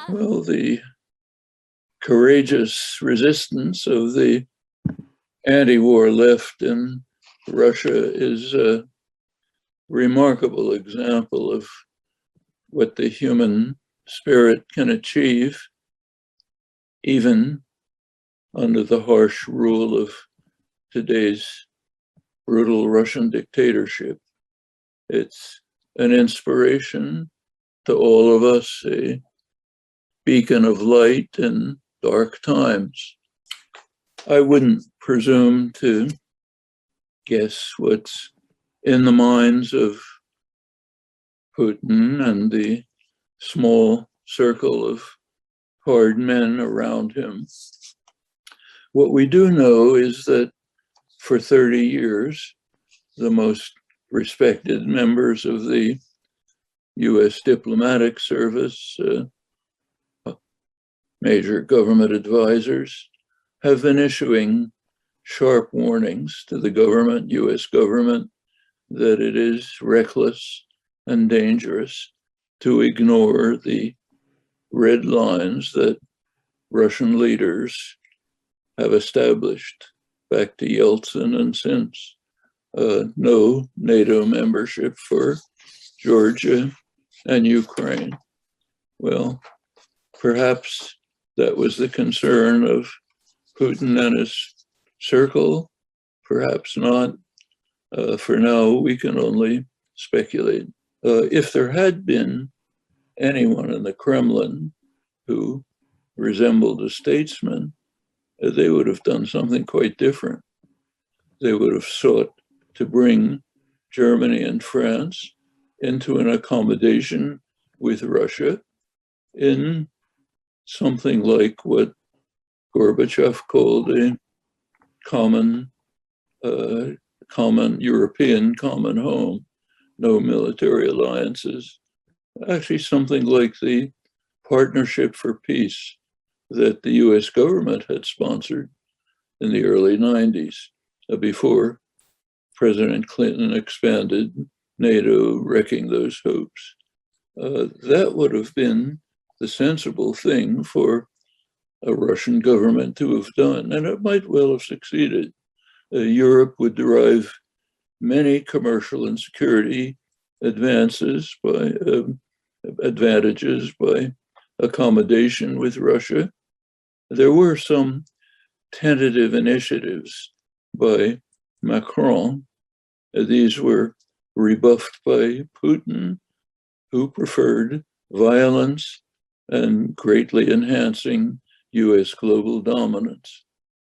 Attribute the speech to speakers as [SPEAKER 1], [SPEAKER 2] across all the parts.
[SPEAKER 1] Well, the courageous resistance of the anti-war left in Russia is a remarkable example of what the human spirit can achieve, even under the harsh rule of today's brutal Russian dictatorship. It's an inspiration to all of us, a beacon of light in dark times. I wouldn't presume to guess what's in the minds of Putin and the small circle of hard men around him. What we do know is that for 30 years, the most respected members of the US diplomatic service, major government advisors, have been issuing sharp warnings to the government, US government, that it is reckless and dangerous to ignore the red lines that Russian leaders have established back to Yeltsin and since. No NATO membership for Georgia and Ukraine. Well, perhaps that was the concern of Putin and his circle, perhaps not. For now, we can only speculate. If there had been anyone in the Kremlin who resembled a statesman, they would have done something quite different. They would have sought to bring Germany and France into an accommodation with Russia in something like what Gorbachev called a common European common home, no military alliances, actually something like the Partnership for Peace that the US government had sponsored in the early 90s, before President Clinton expanded NATO, wrecking those hopes. That would have been the sensible thing for a Russian government to have done, and it might well have succeeded. Europe would derive many commercial and security advantages by accommodation with Russia. There were some tentative initiatives by Macron. These were rebuffed by Putin, who preferred violence and greatly enhancing US global dominance.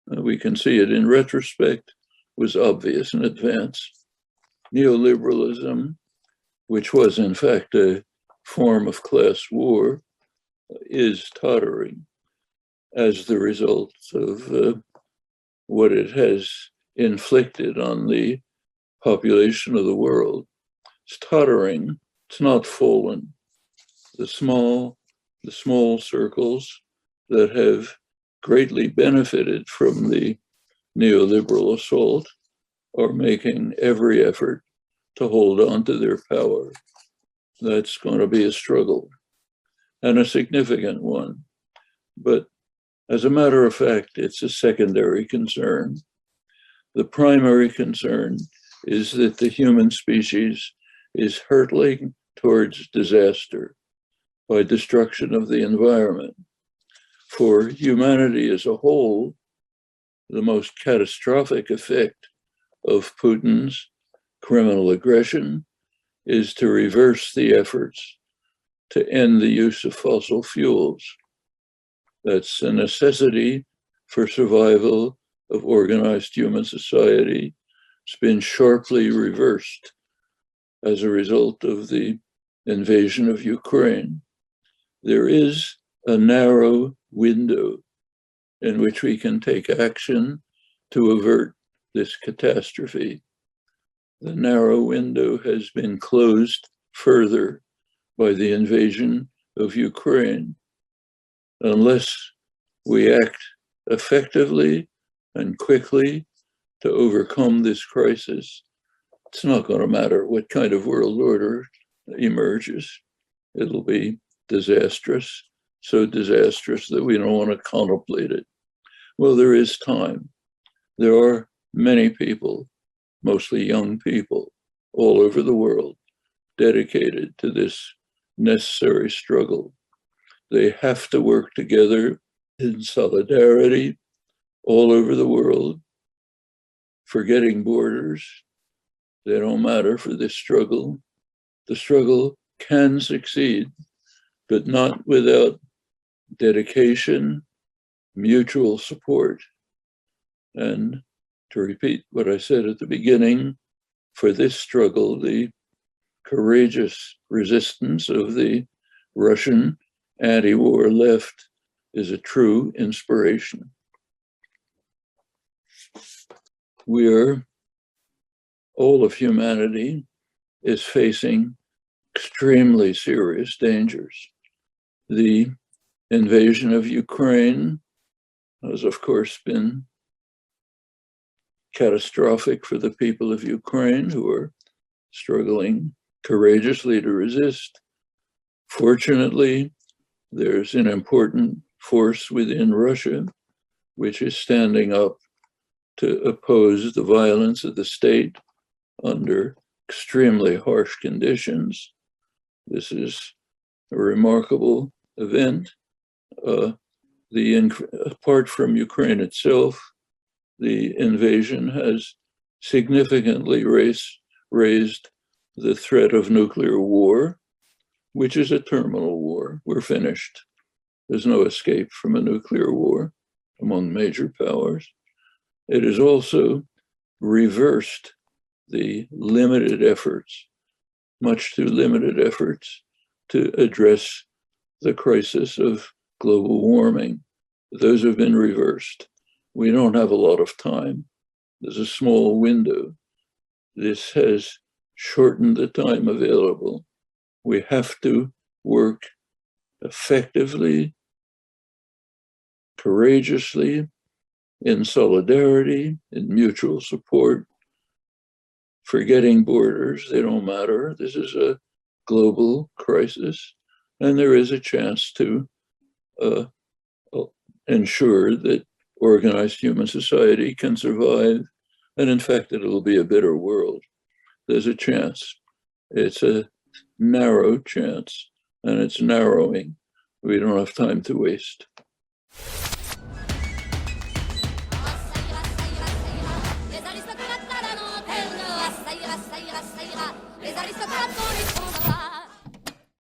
[SPEAKER 1] We can see it in retrospect, was obvious in advance. Neoliberalism, which was in fact a form of class war, is tottering as the result of what it has inflicted on the population of the world. It's tottering, it's not fallen. The small circles that have greatly benefited from the neoliberal assault are making every effort to hold on to their power. That's going to be a struggle, and a significant one. But as a matter of fact, it's a secondary concern. The primary concern is that the human species is hurtling towards disaster by destruction of the environment. For humanity as a whole, the most catastrophic effect of Putin's criminal aggression is to reverse the efforts to end the use of fossil fuels. That's a necessity for survival of organized human society. It's been sharply reversed as a result of the invasion of Ukraine. There is a narrow window in which we can take action to avert this catastrophe. The narrow window has been closed further by the invasion of Ukraine. Unless we act effectively and quickly to overcome this crisis, it's not going to matter what kind of world order emerges. It'll be disastrous, so disastrous that we don't want to contemplate it. Well, there is time. There are many people, mostly young people, all over the world, dedicated to this necessary struggle. They have to work together in solidarity all over the world, forgetting borders. They don't matter for this struggle. The struggle can succeed, but not without dedication, mutual support. And to repeat what I said at the beginning, for this struggle, the courageous resistance of the Russian anti-war left is a true inspiration. All of humanity is facing extremely serious dangers. The invasion of Ukraine has, of course, been catastrophic for the people of Ukraine, who are struggling courageously to resist. Fortunately, there's an important force within Russia which is standing up to oppose the violence of the state under extremely harsh conditions. This is a remarkable event. Apart from Ukraine itself, the invasion has significantly raised the threat of nuclear war, which is a terminal war. We're finished. There's no escape from a nuclear war among major powers. It has also reversed the limited efforts, much too limited efforts, to address the crisis of global warming. Those have been reversed. We don't have a lot of time. There's a small window. This has shortened the time available. We have to work effectively, courageously, in solidarity, in mutual support, forgetting borders. They don't matter. This is a global crisis, and there is a chance to ensure that organized human society can survive, and in fact, it'll be a better world. There's a chance. It's a narrow chance, and it's narrowing. We don't have time to waste.